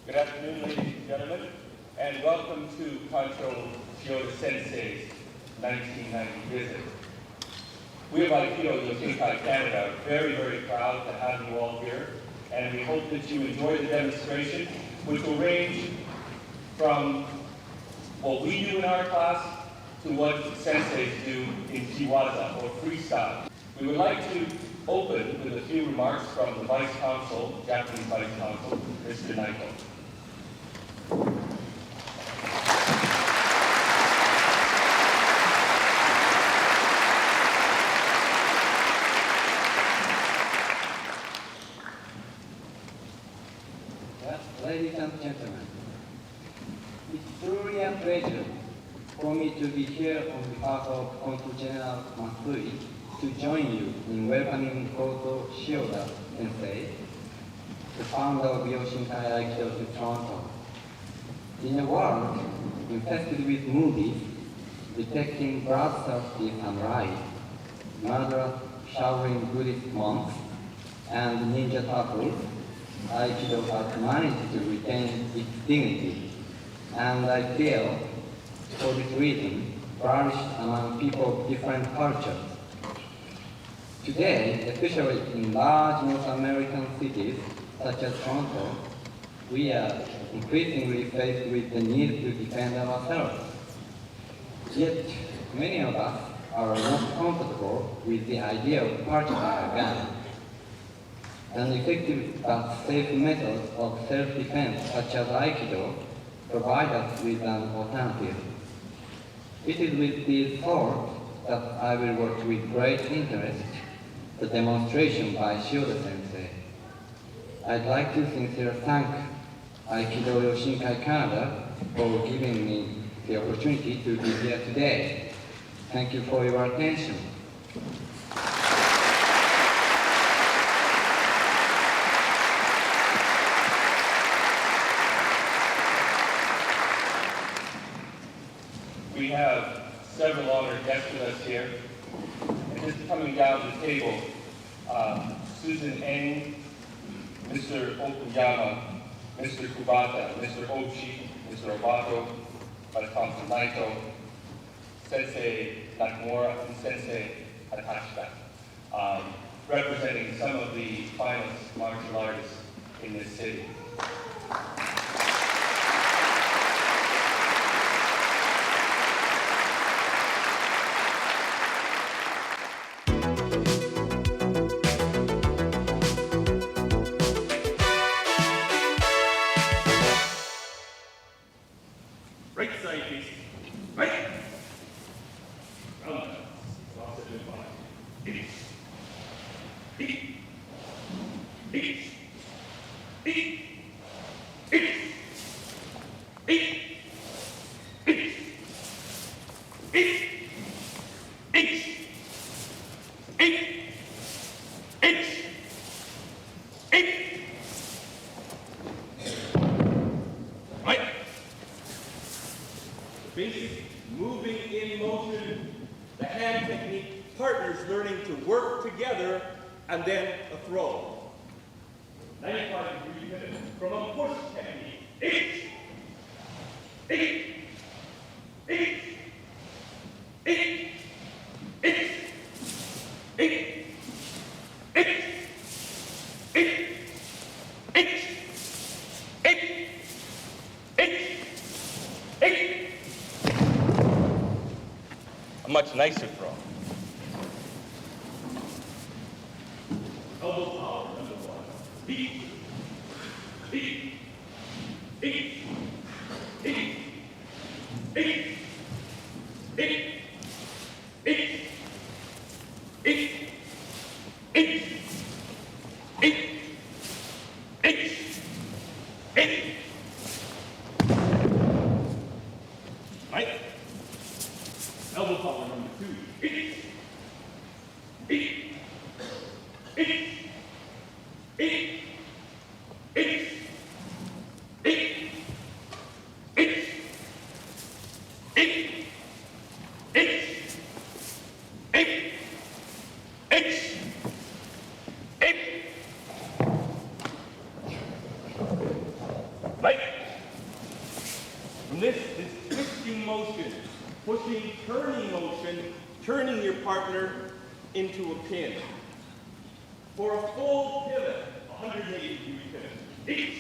Good afternoon, ladies and gentlemen, and welcome to Godzo Shioda Sensei's 1990 visit. We of Aikido Yoshinkan, Canada, are very, very proud to have you all here, and we hope that you enjoy the demonstration, which will range from what we do in our class to what senseis do in Kiwaza, or freestyle. We would like to open with a few remarks from the Vice Consul, Japanese Vice Consul, Mr. Naito. Ladies and gentlemen, it's truly a pleasure for me to be here on behalf of Consul General Matsui to join you in welcoming Godzo Shioda Sensei, the founder of Yoshinkan Aikido to Toronto. In a world infested with movies depicting bloodthirsty samurai, murderous Shaolin Buddhist monks, and ninja turtles, Aikido has managed to retain its dignity, and I feel, for this reason, flourished among people of different cultures. Today, especially in large North American cities such as Toronto, we are increasingly faced with the need to defend ourselves. Yet, many of us are not comfortable with the idea of purchasing a gun. An effective but safe method of self-defense, such as Aikido, provides us with an alternative. It is with these thoughts that I will watch with great interest the demonstration by Shioda Sensei. I'd like to sincerely thank Aikido Yoshinkan Canada for giving me the opportunity to be here today. Thank you for your attention. We have several honored guests with us here. And just coming down the table, Susan Eng, Mr. Okuyama, Mr. Kubata, Mr. Ochi, Mr. Obato, Vice Consul Naito, Sensei Nakamura, and Sensei Hatashita, representing some of the finest martial artists in this city. Basic moving in motion, the hand technique, partners learning to work together, and then a throw. 95-degree pivot from a push technique. Eight, eight, eight, eight, eight, eight, eight, eight, eight, eight, eight, eight. A much nicer throw. Elbow power, number one. Beat, beat, beat, beat, beat, beat, beat, beat, beat, beat, beat, beat. Right? Elbow power number two. Beat, beat, beat, beat, beat, beat, beat, beat, beat, beat, beat, right? From this twisting motion, pushing, turning motion, turning your partner into a pin. For a full pivot, 180-degree pivot. Eight,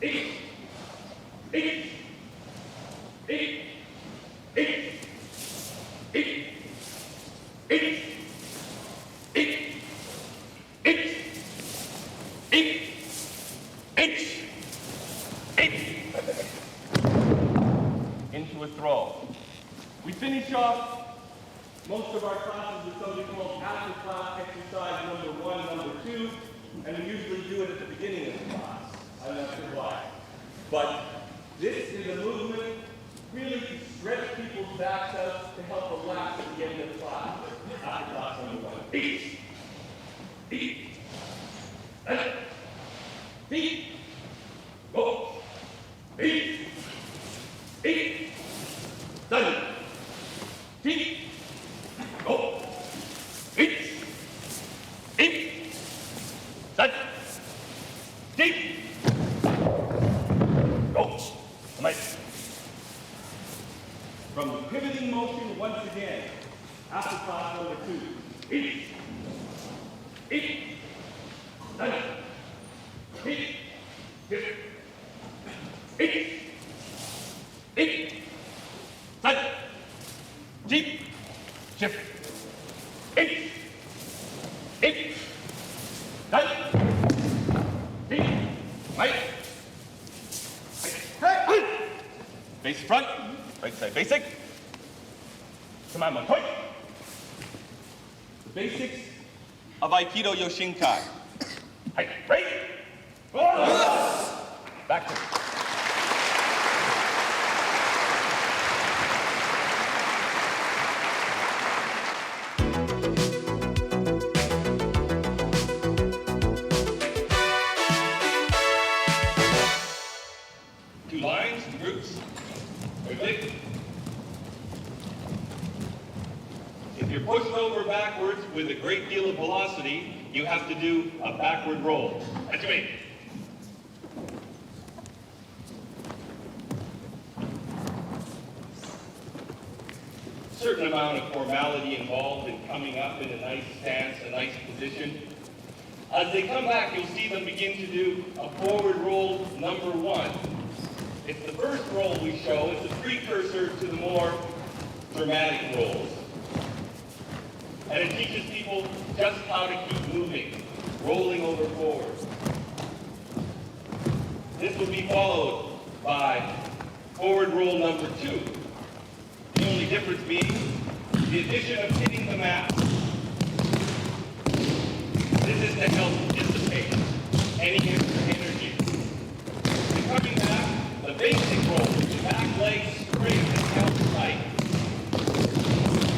eight, eight, eight, eight, eight, eight, eight, eight, eight, eight, eight. Into a throw. We finish off most of our classes with something called after class exercise number 1, number 2, and we usually do it at the beginning of the class. I'm not sure why. But this is a movement really to stretch people's backs out to help relax at the end of the class. After class number 1. Eight, eight, eight, go, eight, eight, done, eight, go, eight, eight, done, eight, go, come on. From the pivoting motion once again, after class number 2, eight, eight, done, eight, eight, eight, eight, done, deep, shift, eight, eight, done, deep, right, hey, face front, right side basic, come on, one point, the basics of Aikido Yoshinkan, hey, right, back to two lines, groups, quickly. If you're pushed over backwards with a great deal of velocity, you have to do a backward roll. That's me. Certain amount of formality involved in coming up in a nice stance, a nice position. As they come back, you'll see them begin to do a forward roll number 1. It's the first roll we show. It's a precursor to the more dramatic rolls. And it teaches people just how to keep moving, rolling over forward. This will be followed by forward roll number 2. The only difference being the addition of hitting the mat. This is to help dissipate any energy. And coming back, the basic roll, the back leg straight and held tight.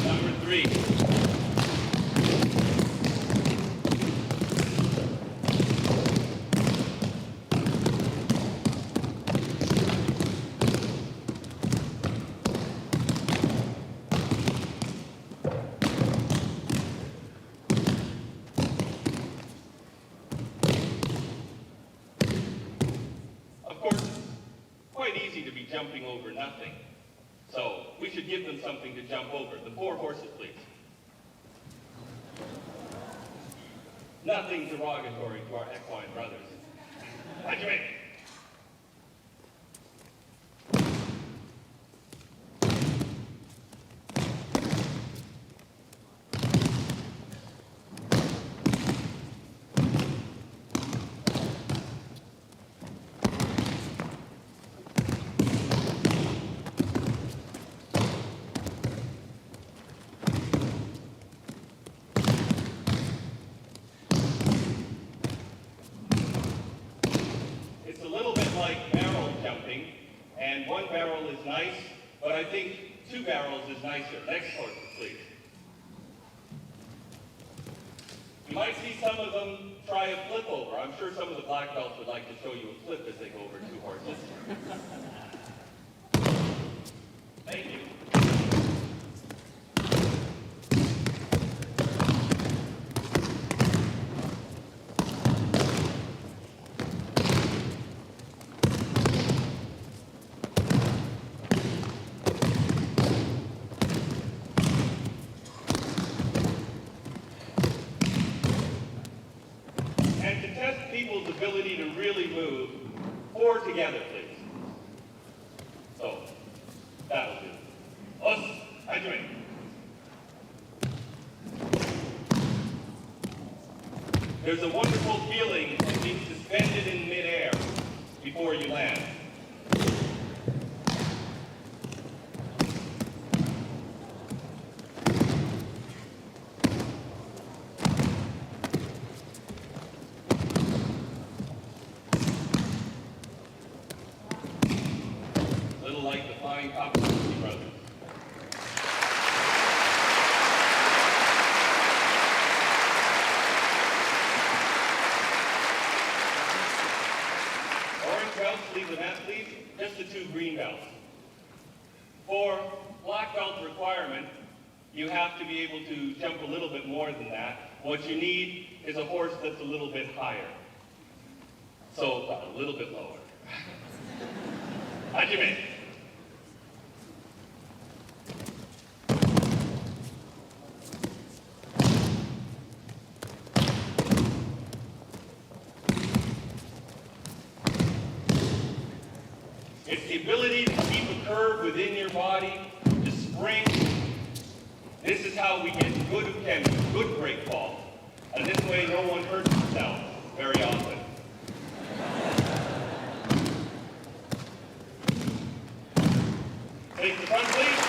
Number 3. Jumping over nothing. So we should give them something to jump over. The 4 horses, please. Nothing derogatory to our equine brothers. Graduate. And 1 barrel is nice, but I think 2 barrels is nicer. Next horse, please. You might see some of them try a flip over. I'm sure some of the black belts would like to show you a flip as they go over 2 horses. Thank you. People's ability to really move, 4 together, please. So, that'll do. Us, hydrate. There's a wonderful feeling of being suspended in midair before you land. Like the flying Opportunity brothers. Orange belts, leave the mat, please. Just the 2 green belts. For black belt requirement, you have to be able to jump a little bit more than that. What you need is a horse that's a little bit higher. So, a little bit lower. Hajime. It's the ability to keep a curve within your body, to spring. This is how we get good break fall. And this way no one hurts himself very often. Take the front, please.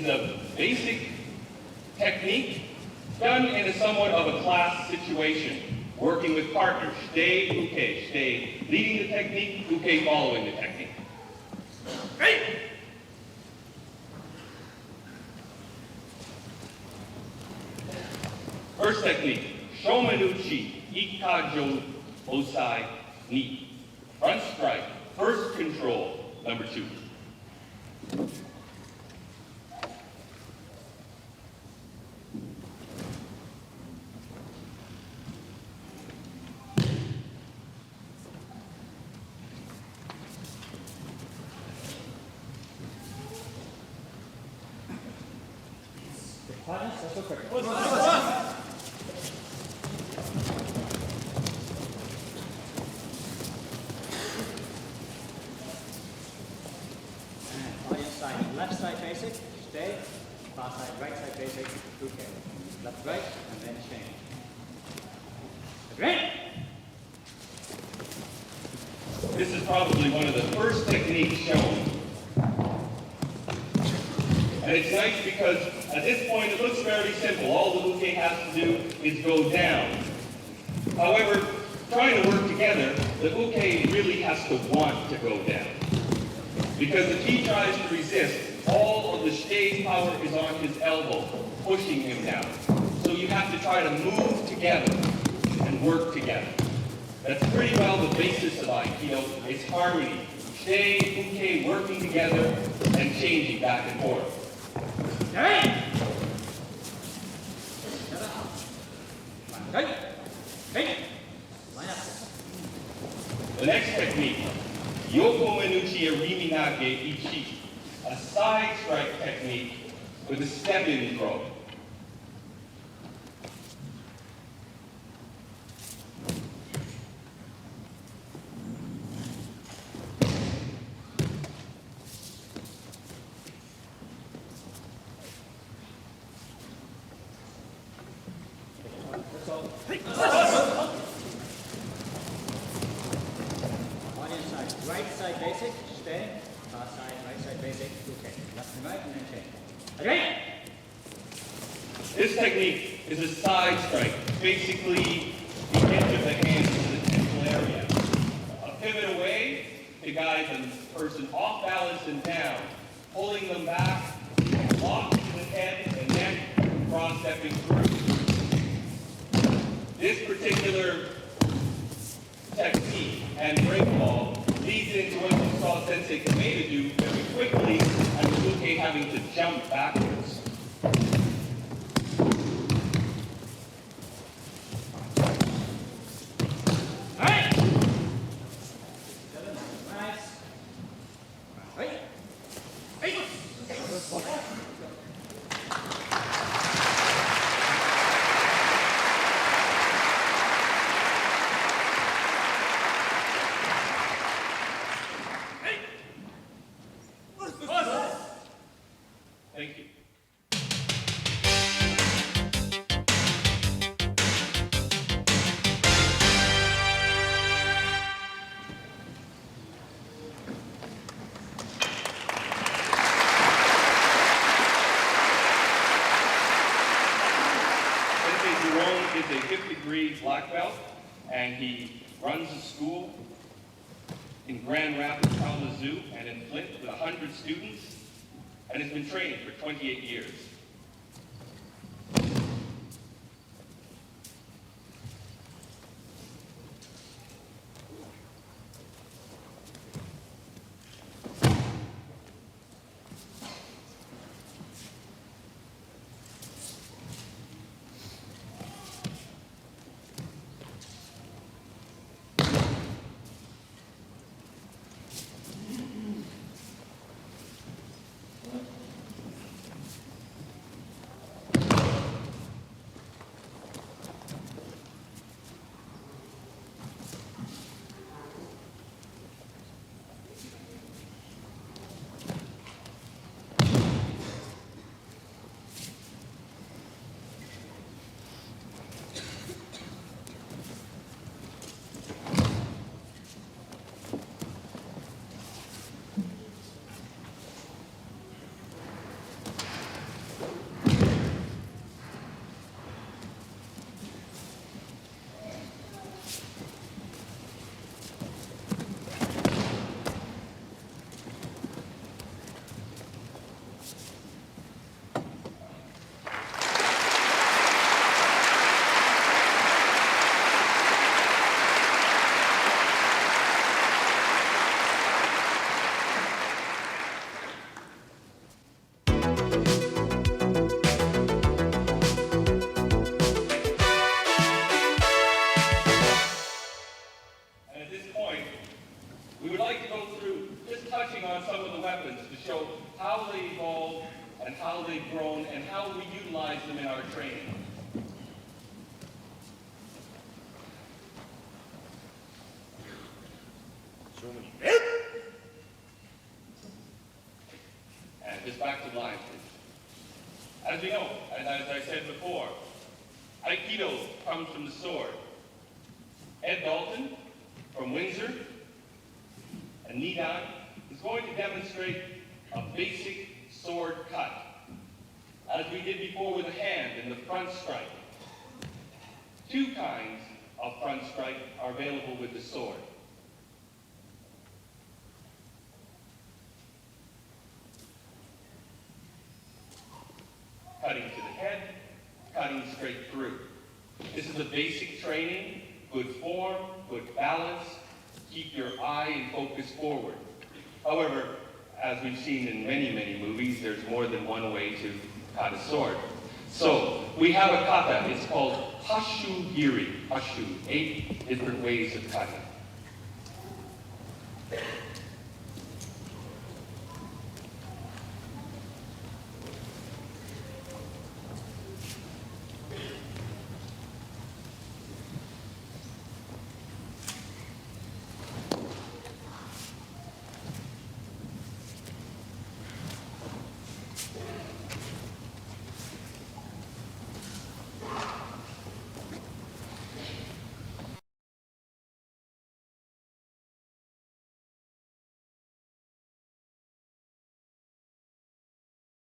is a basic technique done in a somewhat of a class situation, working with partners, shite, uke, shite leading the technique, uke following the technique. Right? First technique, shomenuchi, ikajo osai ni. Front strike, first control, number 2. Left side basic, stay. Far side, right side basic, okay. Left, right, and then change. Right? This is probably one of the first techniques shown. And it's nice because at this point it looks fairly simple. All the uke has to do is go down. However, trying to work together, the uke really has to want to go down. Because if he tries to resist, all of the shite's power is on his elbow, pushing him down. So you have to try to move together and work together. That's pretty well the basis of Aikido. It's harmony. Shite, uke working together and changing back and forth. Right? The next technique, Yoko Menuchi Ariminage Ichi, a side strike technique with a step-in throw. Right side basic, stay. Far side, right side basic, okay. Left and right, and then change. Okay? This technique is a side strike, basically the edge of the hand to the temple area. A pivot away to guide the person off balance and down, pulling them back, lock to the head and neck, cross-stepping through. This particular technique and breakball leads into what you saw Sensei Kameda do very quickly, and the uke having to jump backwards. Thank you. Sensei Jerome is a 5th-degree black belt, and he runs a school in Grand Rapids, Kalamazoo, and in Flint with 100 students, and has been trained for 28 years. they've grown and how we utilize them in our training. And just back to the line, please. As we know, and as I said before, Aikido comes from the sword. Ed Dalton from Windsor and Nidai is going to demonstrate a basic sword cut, as we did before with a hand in the front strike. Two kinds of front strike are available with the sword. Cutting to the head, cutting straight through. This is a basic training, good form, good balance, keep your eye and focus forward. However, as we've seen in many, many movies, there's more than one way to cut a sword. So, we have a kata, it's called Hashu Giri. Hashu, 8 different ways of cutting.